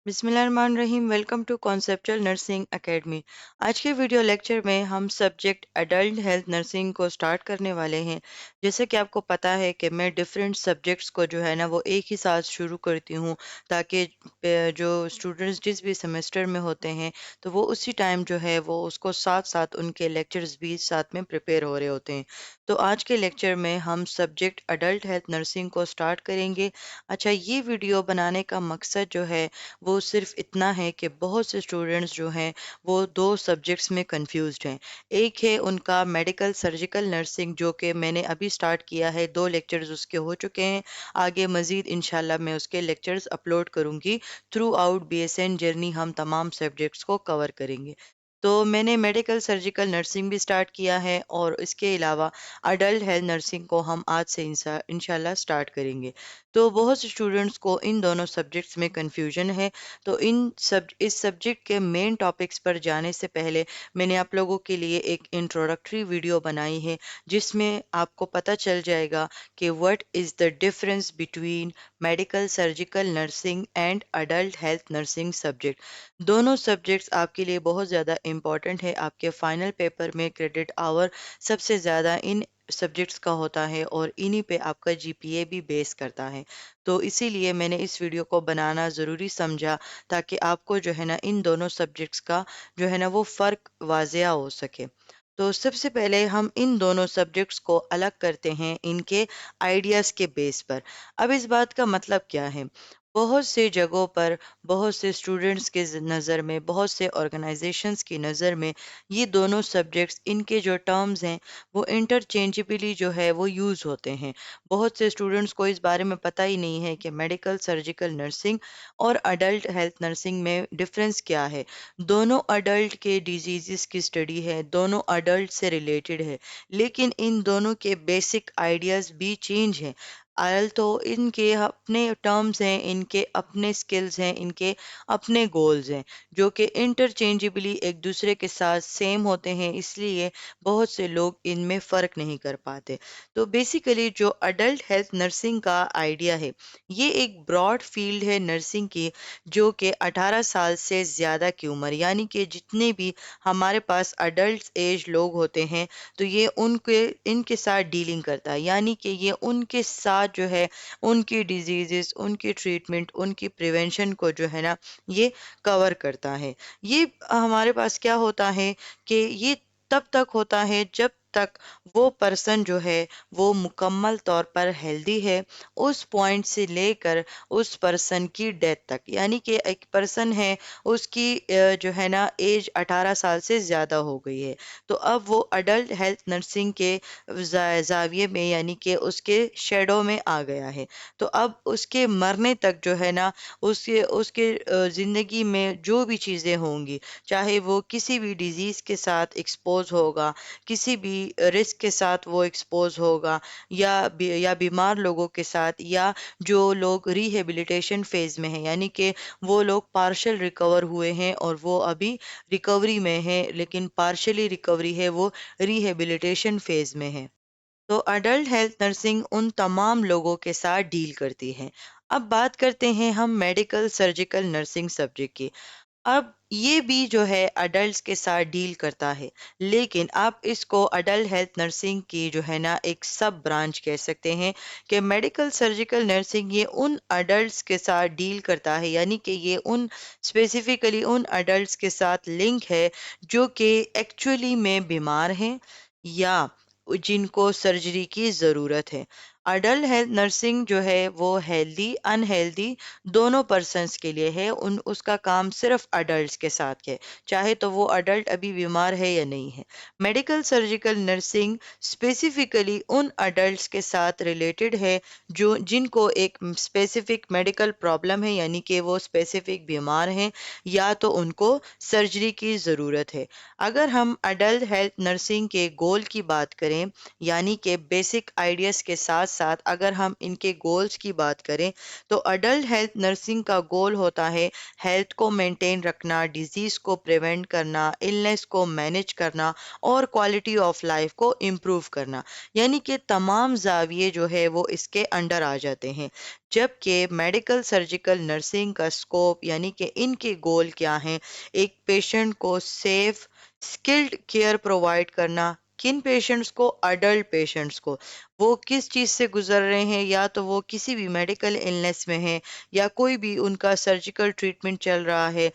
बिस्मिल्लाहिर्रहमानिर्रहीम। Welcome to conceptual nursing academy. आज के वीडियो लेक्चर में हम सब्जेक्ट एडल्ट हेल्थ नर्सिंग को स्टार्ट करने वाले हैं। जैसे कि आपको पता है कि मैं डिफरेंट सब्जेक्ट्स को जो है ना वो एक ही साथ शुरू करती हूँ, ताकि जो स्टूडेंट्स जिस भी सेमेस्टर में होते हैं तो वो उसी टाइम जो है वो उसको साथ साथ उनके लेक्चर्स भी साथ में प्रिपेयर हो रहे होते हैं। तो आज के लेक्चर में हम सब्जेक्ट एडल्ट हेल्थ नर्सिंग को स्टार्ट करेंगे। अच्छा, ये वीडियो बनाने का मकसद जो है वो सिर्फ इतना है कि बहुत से स्टूडेंट्स जो हैं वो दो सब्जेक्ट्स में कंफ्यूज्ड हैं। एक है उनका मेडिकल सर्जिकल नर्सिंग, जो कि मैंने अभी स्टार्ट किया है, 2 लेक्चर्स उसके हो चुके हैं। आगे मज़ीद इंशाल्लाह मैं उसके लेक्चर्स अपलोड करूँगी। थ्रू आउट BSN जर्नी हम तमाम सब्जेक्ट्स को कवर करेंगे। तो मैंने मेडिकल सर्जिकल नर्सिंग भी स्टार्ट किया है और इसके अलावा अडल्ट हेल्थ नर्सिंग को हम आज से इंशाल्लाह स्टार्ट करेंगे। तो बहुत से स्टूडेंट्स को इन दोनों सब्जेक्ट्स में कन्फ्यूजन है। तो इस सब्जेक्ट के मेन टॉपिक्स पर जाने से पहले मैंने आप लोगों के लिए एक इंट्रोडक्टरी वीडियो बनाई है, जिसमें आपको पता चल जाएगा कि what is the difference between medical surgical nursing and adult health nursing subject. दोनों सब्जेक्ट्स आपके लिए बहुत ज़्यादा इंपॉर्टेंट है। आपके फाइनल पेपर में क्रेडिट आवर सबसे ज़्यादा इन सब्जेक्ट्स का होता है और इन्हीं पे आपका GPA भी बेस करता है। तो इसीलिए मैंने इस वीडियो को बनाना ज़रूरी समझा, ताकि आपको जो है ना इन दोनों सब्जेक्ट्स का जो है ना वो फ़र्क वाज़िया हो सके। तो सबसे पहले हम इन दोनों सब्जेक्ट्स को अलग करते हैं इनके आइडियाज़ के बेस पर। अब इस बात का मतलब क्या है? बहुत से जगहों पर, बहुत से स्टूडेंट्स के नज़र में, बहुत से ऑर्गेनाइजेशंस की नज़र में ये दोनों सब्जेक्ट्स, इनके जो टर्म्स हैं वो इंटरचेंजेबली जो है वो यूज़ होते हैं। बहुत से स्टूडेंट्स को इस बारे में पता ही नहीं है कि मेडिकल सर्जिकल नर्सिंग और अडल्ट हेल्थ नर्सिंग में डिफरेंस क्या है। दोनों अडल्ट के डिजीज़ की स्टडी है, दोनों अडल्ट से रिलेटेड है, लेकिन इन दोनों के बेसिक आइडियाज़ भी चेंज हैं। तो इनके अपने टर्म्स हैं, इनके अपने स्किल्स हैं, इनके अपने गोल्स हैं, जो कि इंटरचेंजेबली एक दूसरे के साथ सेम होते हैं। इसलिए बहुत से लोग इनमें फ़र्क नहीं कर पाते। तो बेसिकली जो अडल्ट हेल्थ नर्सिंग का आइडिया है, ये एक ब्रॉड फील्ड है नर्सिंग की, जो कि 18 साल से ज़्यादा की उम्र, यानी कि जितने भी हमारे पास अडल्ट एज लोग होते हैं, तो ये उनके इनके साथ डीलिंग करता है। यानी कि ये उनके साथ जो है उनकी डिजीज़, उनकी ट्रीटमेंट, उनकी प्रिवेंशन को जो है ना ये कवर करता है। ये हमारे पास क्या होता है कि ये तब तक होता है जब तक वो पर्सन जो है वो मुकम्मल तौर पर हेल्दी है, उस पॉइंट से लेकर उस पर्सन की डेथ तक। यानी कि एक पर्सन है, उसकी जो है ना एज 18 साल से ज़्यादा हो गई है, तो अब वो अडल्ट हेल्थ नर्सिंग के जाविये में, यानी कि उसके शेडो में आ गया है। तो अब उसके मरने तक जो है ना उसके उसके ज़िंदगी में जो भी चीज़ें होंगी, चाहे वो किसी भी डिज़ीज़ के साथ एक्सपोज होगा, किसी भी रिस्क के साथ वो एक्सपोज होगा, या बीमार लोगों के साथ, या जो लोग रिहेबिलिटेशन फेज़ में हैं, यानी कि वो लोग पार्शियल रिकवर हुए हैं और वो अभी रिकवरी में हैं, लेकिन पार्शियली रिकवरी है, वो रिहेबिलिटेशन फेज़ में है। तो अडल्ट हेल्थ नर्सिंग उन तमाम लोगों के साथ डील करती है। अब बात करते हैं हम मेडिकल सर्जिकल नर्सिंग सब्जेक्ट की। अब ये भी जो है अडल्ट्स के साथ डील करता है, लेकिन आप इसको अडल्ट हेल्थ नर्सिंग की जो है ना एक सब ब्रांच कह सकते हैं, कि मेडिकल सर्जिकल नर्सिंग ये उन अडल्ट्स के साथ डील करता है, यानी कि ये उन स्पेसिफिकली उन अडल्ट्स के साथ लिंक है जो कि एक्चुअली में बीमार हैं या जिनको सर्जरी की ज़रूरत है। अडल्ट हेल्थ नर्सिंग जो है वो हेल्दी अनहेल्दी दोनों पर्सन्स के लिए है। उसका काम सिर्फ अडल्ट्स के साथ है, चाहे तो वो अडल्ट अभी बीमार है या नहीं है। मेडिकल सर्जिकल नर्सिंग स्पेसिफिकली उन अडल्ट्स के साथ रिलेटेड है जो जिनको एक स्पेसिफिक मेडिकल प्रॉब्लम है, यानी कि वो स्पेसिफिक बीमार हैं या तो उनको सर्जरी की ज़रूरत है। अगर हम अडल्ट हेल्थ नर्सिंग के गोल की बात करें, यानी कि बेसिक आइडियाज़ के साथ साथ अगर हम इनके गोल्स की बात करें तो अडल्ट हेल्थ नर्सिंग का गोल होता है हेल्थ को मेंटेन रखना, डिजीज को प्रिवेंट करना, इलनेस को मैनेज करना और क्वालिटी ऑफ लाइफ को इम्प्रूव करना। यानी कि तमाम जाविये जो है वो इसके अंडर आ जाते हैं। जबकि मेडिकल सर्जिकल नर्सिंग का स्कोप यानी कि इनके गोल क्या हैं? एक पेशेंट को सेफ स्किल्ड केयर प्रोवाइड करना। किन पेशेंट्स को? अडल्ट पेशेंट्स को। वो किस चीज़ से गुजर रहे हैं, या तो वो किसी भी मेडिकल इलनेस में हैं या कोई भी उनका सर्जिकल ट्रीटमेंट चल रहा है।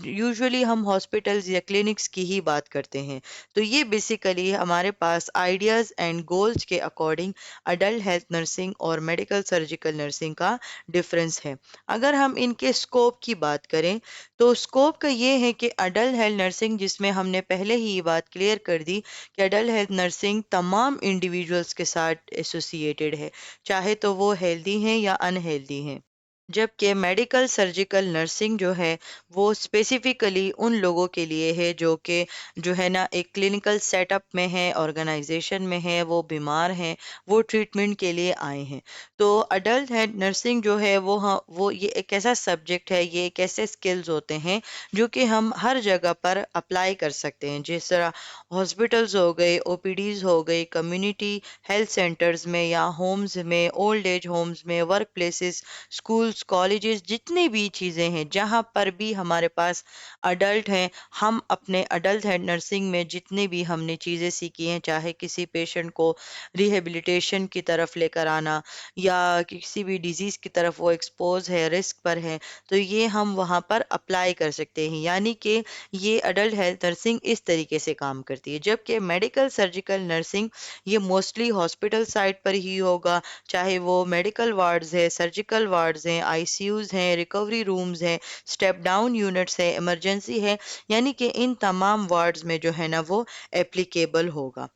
यूजुअली हम हॉस्पिटल्स या क्लिनिक्स की ही बात करते हैं। तो ये बेसिकली हमारे पास आइडियाज़ एंड गोल्स के अकॉर्डिंग अडल्ट हेल्थ नर्सिंग और मेडिकल सर्जिकल नर्सिंग का डिफरेंस है। अगर हम इनके स्कोप की बात करें तो स्कोप का ये है कि अडल्ट हेल्थ नर्सिंग, जिसमें हमने पहले ही ये बात क्लियर कर दी कि अडल्ट हेल्थ नर्सिंग तमाम इंडिविजुअल्स के साथ एसोसिएटेड है, चाहे तो वो हेल्दी हैं या अनहेल्दी हैं। जबकि मेडिकल सर्जिकल नर्सिंग जो है वो स्पेसिफिकली उन लोगों के लिए है जो कि जो है ना एक क्लिनिकल सेटअप में है, ऑर्गेनाइजेशन में है, वो बीमार हैं, वो ट्रीटमेंट के लिए आए हैं। तो अडल्ट हेल्थ नर्सिंग जो है वो, हाँ, वो ये एक ऐसा सब्जेक्ट है, ये एक ऐसे स्किल्स होते हैं जो कि हम हर जगह पर अप्लाई कर सकते हैं। जिस तरह हॉस्पिटल्स हो गए, ओपीडीज हो गई, कम्युनिटी हेल्थ सेंटर्स में या होम्स में, ओल्ड एज होम्स में, वर्क प्लेसेस, स्कूल्स, कॉलेजेस, जितनी भी चीज़ें हैं जहाँ पर भी हमारे पास अडल्ट हैं, हम अपने अडल्ट हेल्थ नर्सिंग में जितनी भी हमने चीज़ें सीखी हैं, चाहे किसी पेशेंट को रिहेबिलिटेशन की तरफ लेकर आना या किसी भी डिजीज़ की तरफ वो एक्सपोज है, रिस्क पर है, तो ये हम वहाँ पर अप्लाई कर सकते हैं। यानी कि ये अडल्ट हेल्थ नर्सिंग इस तरीके से काम करती है। जबकि मेडिकल सर्जिकल नर्सिंग ये मोस्टली हॉस्पिटल साइट पर ही होगा, चाहे वो मेडिकल वार्ड्स है, सर्जिकल वार्ड्स हैं, आईसीयूज हैं, रिकवरी रूम्स हैं, स्टेप डाउन यूनिट्स है, इमरजेंसी है, यानी कि इन तमाम वार्ड्स में जो है ना वो एप्लीकेबल होगा।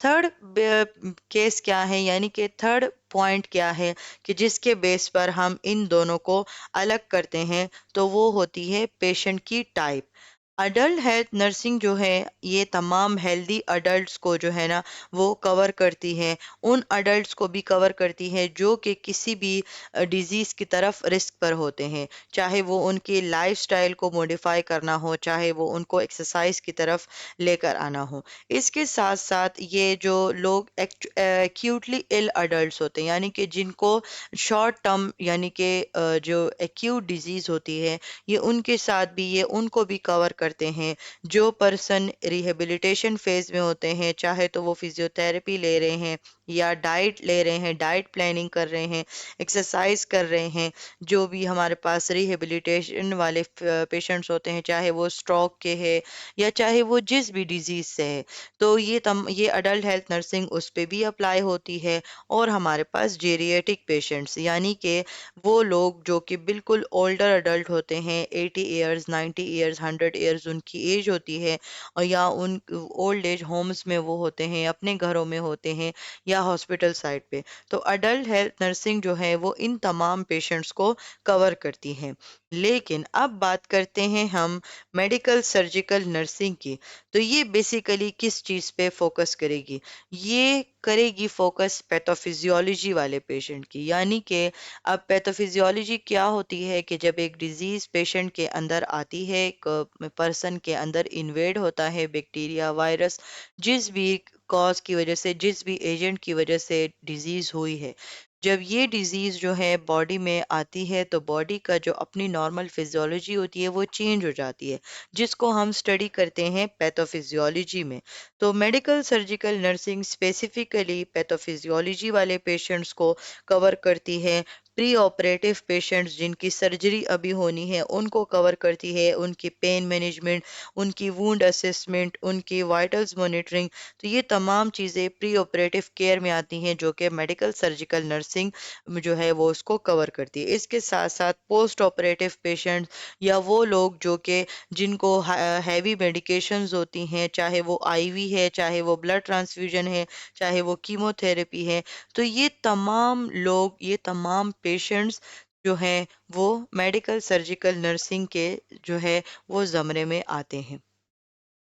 थर्ड केस क्या है, यानी कि थर्ड पॉइंट क्या है कि जिसके बेस पर हम इन दोनों को अलग करते हैं, तो वो होती है पेशेंट की टाइप। अडल्ट हेल्थ नर्सिंग जो है ये तमाम हेल्दी अडल्ट्स को जो है ना वो कवर करती है, उन अडल्ट्स को भी कवर करती है जो कि किसी भी डिजीज़ की तरफ रिस्क पर होते हैं, चाहे वो उनकी लाइफस्टाइल को मॉडिफाई करना हो, चाहे वो उनको एक्सरसाइज की तरफ लेकर आना हो। इसके साथ साथ ये जो लोग एक्यूटली इल अडल्ट्स होते हैं, यानी कि जिनको शॉर्ट टर्म यानी कि जो एक्यूट डिजीज़ होती है, ये उनके साथ भी ये उनको भी कवर करते हैं। जो पर्सन रिहेबिलिटेशन फेज में होते हैं, चाहे तो वो फिजियोथेरेपी ले रहे हैं या डाइट ले रहे हैं, डाइट प्लानिंग कर रहे हैं, एक्सरसाइज कर रहे हैं, जो भी हमारे पास रिहेबिलिटेशन वाले पेशेंट्स होते हैं, चाहे वो स्ट्रोक के हैं या चाहे वो जिस भी डिजीज से है, तो ये अडल्ट हेल्थ नर्सिंग उस पे भी अप्लाई होती है। और हमारे पास जेरिएटिक पेशेंट्स, यानी कि वो लोग जो कि बिल्कुल ओल्डर अडल्ट होते हैं, 80 ईयर्स, 90 ईयर्स, 100 ईयर्स उनकी एज होती है, और या उन ओल्ड एज होम्स में वो होते हैं, अपने घरों में होते हैं या हॉस्पिटल साइड पे। तो अडल्ट हेल्थ नर्सिंग जो है वो इन तमाम पेशेंट्स को कवर करती है। लेकिन अब बात करते हैं हम मेडिकल सर्जिकल नर्सिंग की। तो ये बेसिकली किस चीज़ पे फोकस करेगी? ये करेगी फोकस पैथोफिजियोलॉजी वाले पेशेंट की। यानी कि अब पैथोफिजियोलॉजी क्या होती है कि जब एक डिजीज पेशेंट के अंदर आती है, एक पर्सन के अंदर इन्वेड होता है बैक्टीरिया, वायरस, जिस भी कॉज की वजह से, जिस भी एजेंट की वजह से डिजीज हुई है, जब ये डिजीज जो है बॉडी में आती है तो बॉडी का जो अपनी नॉर्मल फिजियोलॉजी होती है वो चेंज हो जाती है, जिसको हम स्टडी करते हैं पैथोफिजियोलॉजी में। तो medical surgical nursing specifically pathophysiology वाले पेशेंट्स को कवर करती है। प्री ऑपरेटिव पेशेंट्स जिनकी सर्जरी अभी होनी है उनको कवर करती है, उनकी पेन मैनेजमेंट, उनकी वुंड असेसमेंट, उनकी वाइटल्स मॉनिटरिंग। तो ये तमाम चीज़ें प्री ऑपरेटिव केयर में आती हैं जो कि मेडिकल सर्जिकल नर्सिंग जो है वो उसको कवर करती है। इसके साथ साथ पोस्ट ऑपरेटिव पेशेंट्स या वो लोग जो कि जिनको हैवी मेडिकेशंस होती हैं, चाहे वो आईवी है, चाहे वो ब्लड ट्रांसफ्यूजन है, चाहे वो कीमोथेरेपी है, तो ये तमाम लोग, ये तमाम पेशेंट्स जो हैं वो मेडिकल सर्जिकल नर्सिंग के जो है वो ज़मरे में आते हैं।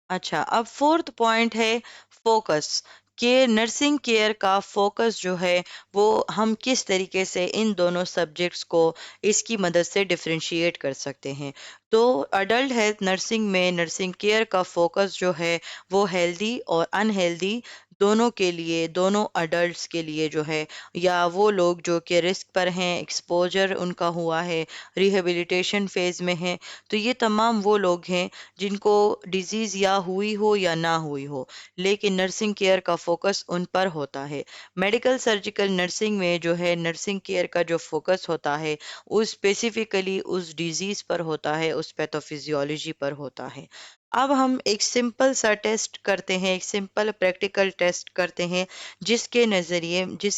अच्छा, अब फोर्थ पॉइंट है फोकस। کہ نرسنگ کیئر کا فوکس جو ہے وہ ہم کس طریقے سے ان دونوں سبجیکٹس کو اس کی مدد سے ڈفرینشیٹ کر سکتے ہیں۔ تو اڈلٹ ہیلتھ نرسنگ میں نرسنگ کیئر کا فوکس جو ہے وہ ہیلدی اور انہیلدی دونوں کے لیے، دونوں اڈلٹس کے لیے جو ہے، یا وہ لوگ جو کہ رسک پر ہیں، ایکسپوجر ان کا ہوا ہے، ریہیبلیٹیشن فیز میں ہیں، تو یہ تمام وہ لوگ ہیں جن کو ڈیزیز یا ہوئی ہو یا نہ ہوئی ہو، لیکن نرسنگ کیئر کا فوکس ان پر ہوتا ہے۔ میڈیکل سرجیکل نرسنگ میں جو ہے نرسنگ کیئر کا جو فوکس ہوتا ہے وہ اسپیسیفکلی اس ڈیزیز پر ہوتا ہے، اس پیتھوفیزیولوجی پر ہوتا ہے۔ اب ہم ایک سمپل سا ٹیسٹ کرتے ہیں، ایک سمپل پریکٹیکل ٹیسٹ کرتے ہیں، جس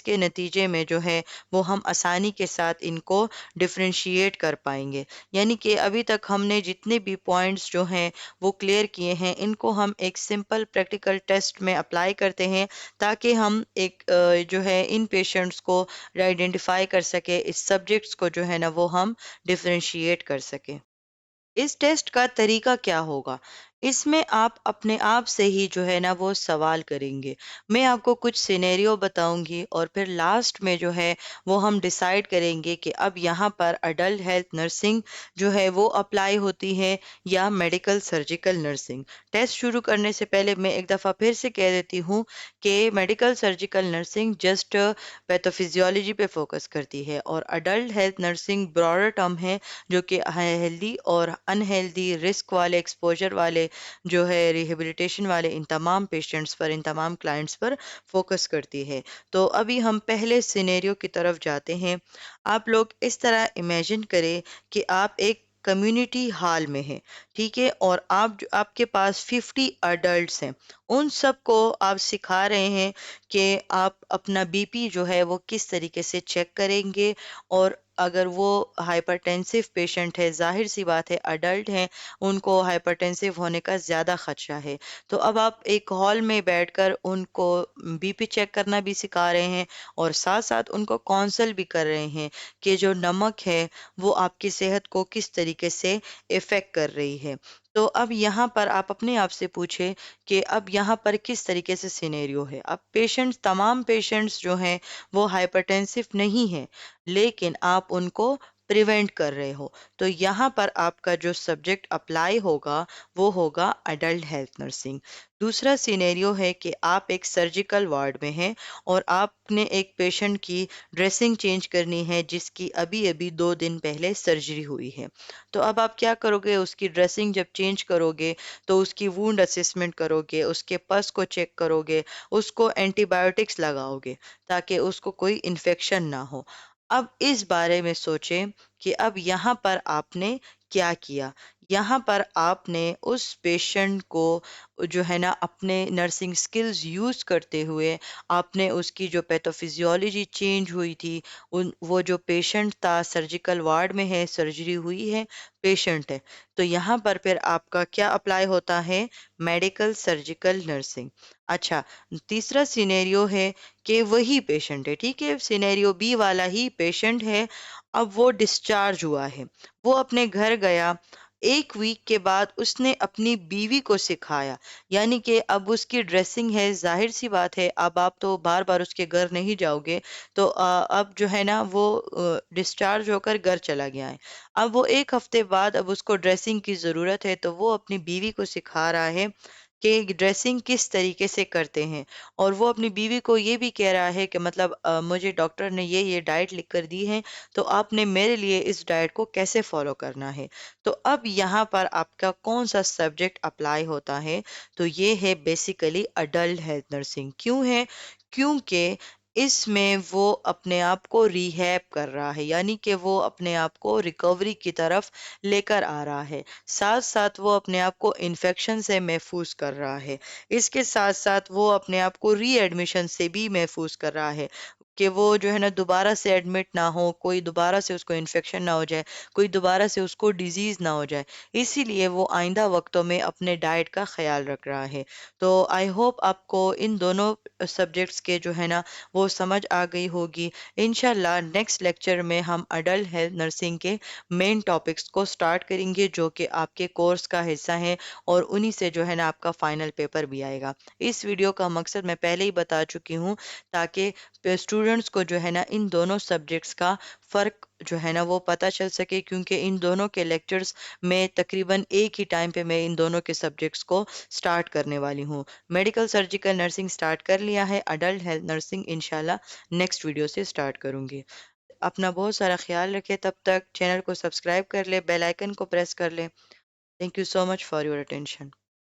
کے نتیجے میں جو ہے وہ ہم آسانی کے ساتھ ان کو ڈفرینشیٹ کر پائیں گے۔ یعنی کہ ابھی تک ہم نے جتنے بھی پوائنٹس جو ہیں وہ کلیئر کیے ہیں، ان کو ہم ایک سمپل پریکٹیکل ٹیسٹ میں اپلائی کرتے ہیں تاکہ ہم ایک جو ہے ان پیشنٹس کو آئیڈینٹیفائی کر سکے، اس سبجیکٹس کو جو ہے نا وہ ہم ڈفرینشیٹ کر سکیں۔ اس ٹیسٹ کا طریقہ کیا ہوگا؟ اس میں آپ اپنے آپ سے ہی جو ہے نا وہ سوال کریں گے۔ میں آپ کو کچھ سینیریو بتاؤں گی اور پھر لاسٹ میں جو ہے وہ ہم ڈیسائیڈ کریں گے کہ اب یہاں پر اڈلٹ ہیلتھ نرسنگ جو ہے وہ اپلائی ہوتی ہے یا میڈیکل سرجیکل نرسنگ۔ ٹیسٹ شروع کرنے سے پہلے میں ایک دفعہ پھر سے کہہ دیتی ہوں کہ میڈیکل سرجیکل نرسنگ جسٹ پیتھوفیزیولوجی پہ فوکس کرتی ہے، اور adult health nursing broader term ہے جو کہ ہیلدی اور انہیلدی، رسک والے، ایکسپوجر والے، جو ہے ریہیبلیٹیشن والے، ان تمام پیشنٹس پر، ان تمام کلائنٹس پر فوکس کرتی ہے۔ تو ابھی ہم پہلے سینیریو کی طرف جاتے ہیں۔ آپ لوگ اس طرح امیجن کریں کہ آپ ایک کمیونٹی ہال میں ہیں، ٹھیک ہے، اور آپ کے پاس 50 اڈلٹس ہیں۔ ان سب کو آپ سکھا رہے ہیں کہ آپ اپنا بی پی جو ہے وہ کس طریقے سے چیک کریں گے، اور اگر وہ ہائپر ٹینسو پیشنٹ ہے، ظاہر سی بات ہے اڈلٹ ہیں، ان کو ہائپر ٹینسو ہونے کا زیادہ خدشہ ہے، تو اب آپ ایک ہال میں بیٹھ کر ان کو بی پی چیک کرنا بھی سکھا رہے ہیں، اور ساتھ ساتھ ان کو کونسل بھی کر رہے ہیں کہ جو نمک ہے وہ آپ کی صحت کو کس طریقے سے افیکٹ کر رہی ہے۔ تو اب یہاں پر آپ اپنے آپ سے پوچھیں کہ اب یہاں پر کس طریقے سے سینیریو ہے۔ اب تمام پیشنٹس جو ہیں وہ ہائپرٹینسو نہیں ہیں، لیکن آپ ان کو پریونٹ کر رہے ہو، تو یہاں پر آپ کا جو سبجیکٹ اپلائی ہوگا وہ ہوگا اڈلٹ ہیلتھ نرسنگ۔ دوسرا سینیریو ہے کہ آپ ایک سرجیکل وارڈ میں ہیں اور آپ نے ایک پیشنٹ کی ڈریسنگ چینج کرنی ہے جس کی ابھی ابھی 2 دن پہلے سرجری ہوئی ہے۔ تو اب آپ کیا کرو گے؟ اس کی ڈریسنگ جب چینج کرو گے تو اس کی وونڈ اسسمنٹ کرو گے، اس کے پس کو چیک کرو گے، اس کو اینٹی بایوٹکس لگاؤ گے تاکہ اس کو کوئی انفیکشن نہ ہو۔ اب اس بارے میں سوچیں کہ اب یہاں پر آپ نے کیا کیا۔ یہاں پر آپ نے اس پیشنٹ کو جو ہے نا اپنے نرسنگ سکلز یوز کرتے ہوئے آپ نے اس کی جو پیتھوفیزیولوجی چینج ہوئی تھی، وہ جو پیشنٹ تھا سرجیکل وارڈ میں ہے، سرجری ہوئی ہے، پیشنٹ ہے، تو یہاں پر پھر آپ کا کیا اپلائی ہوتا ہے؟ Medical surgical nursing. اچھا، تیسرا سینیریو ہے کہ وہی پیشنٹ ہے، ٹھیک ہے، سینیریو بی والا ہی پیشنٹ ہے، اب وہ ڈسچارج ہوا ہے، وہ اپنے گھر گیا، 1 ویک کے بعد اس نے اپنی بیوی کو سکھایا، یعنی کہ اب اس کی ڈریسنگ ہے، ظاہر سی بات ہے اب آپ تو بار بار اس کے گھر نہیں جاؤ گے، تو اب جو ہے نا وہ ڈسچارج ہو کر گھر چلا گیا ہے، اب وہ 1 ہفتے بعد اب اس کو ڈریسنگ کی ضرورت ہے، تو وہ اپنی بیوی کو سکھا رہا ہے کہ ڈریسنگ کس طریقے سے کرتے ہیں، اور وہ اپنی بیوی کو یہ بھی کہہ رہا ہے کہ مطلب مجھے ڈاکٹر نے یہ ڈائٹ لکھ کر دی ہے، تو آپ نے میرے لیے اس ڈائٹ کو کیسے فالو کرنا ہے۔ تو اب یہاں پر آپ کا کون سا سبجیکٹ اپلائی ہوتا ہے؟ تو یہ ہے بیسیکلی اڈلٹ ہیلتھ نرسنگ۔ کیوں ہے؟ کیونکہ اس میں وہ اپنے آپ کو ریہیب کر رہا ہے، یعنی کہ وہ اپنے آپ کو ریکوری کی طرف لے کر آ رہا ہے، ساتھ ساتھ وہ اپنے آپ کو انفیکشن سے محفوظ کر رہا ہے، اس کے ساتھ ساتھ وہ اپنے آپ کو ری ایڈمیشن سے بھی محفوظ کر رہا ہے۔ کہ وہ جو ہے نا دوبارہ سے ایڈمٹ نہ ہو، کوئی دوبارہ سے اس کو انفیکشن نہ ہو جائے، کوئی دوبارہ سے اس کو ڈیزیز نہ ہو جائے، اسی لیے وہ آئندہ وقتوں میں اپنے ڈائٹ کا خیال رکھ رہا ہے۔ تو آئی ہوپ آپ کو ان دونوں سبجیکٹس کے جو ہے نا وہ سمجھ آ گئی ہوگی۔ انشاءاللہ نیکسٹ لیکچر میں ہم اڈلٹ ہیلتھ نرسنگ کے مین ٹاپکس کو سٹارٹ کریں گے جو کہ آپ کے کورس کا حصہ ہیں، اور انہی سے جو ہے نا آپ کا فائنل پیپر بھی آئے گا۔ اس ویڈیو کا مقصد میں پہلے ہی بتا چکی ہوں، تاکہ اسٹوڈنٹس کو جو ہے نا ان دونوں سبجیکٹس کا فرق جو ہے نا وہ پتہ چل سکے، کیونکہ ان دونوں کے لیکچرز میں تقریباً ایک ہی ٹائم پہ میں ان دونوں کے سبجیکٹس کو سٹارٹ کرنے والی ہوں۔ میڈیکل سرجیکل نرسنگ سٹارٹ کر لیا ہے، اڈلٹ ہیلتھ نرسنگ انشاءاللہ نیکسٹ ویڈیو سے سٹارٹ کروں گی۔ اپنا بہت سارا خیال رکھے، تب تک چینل کو سبسکرائب کر لے، بیل آئیکن کو پریس کر لے۔ Thank you so much for your attention.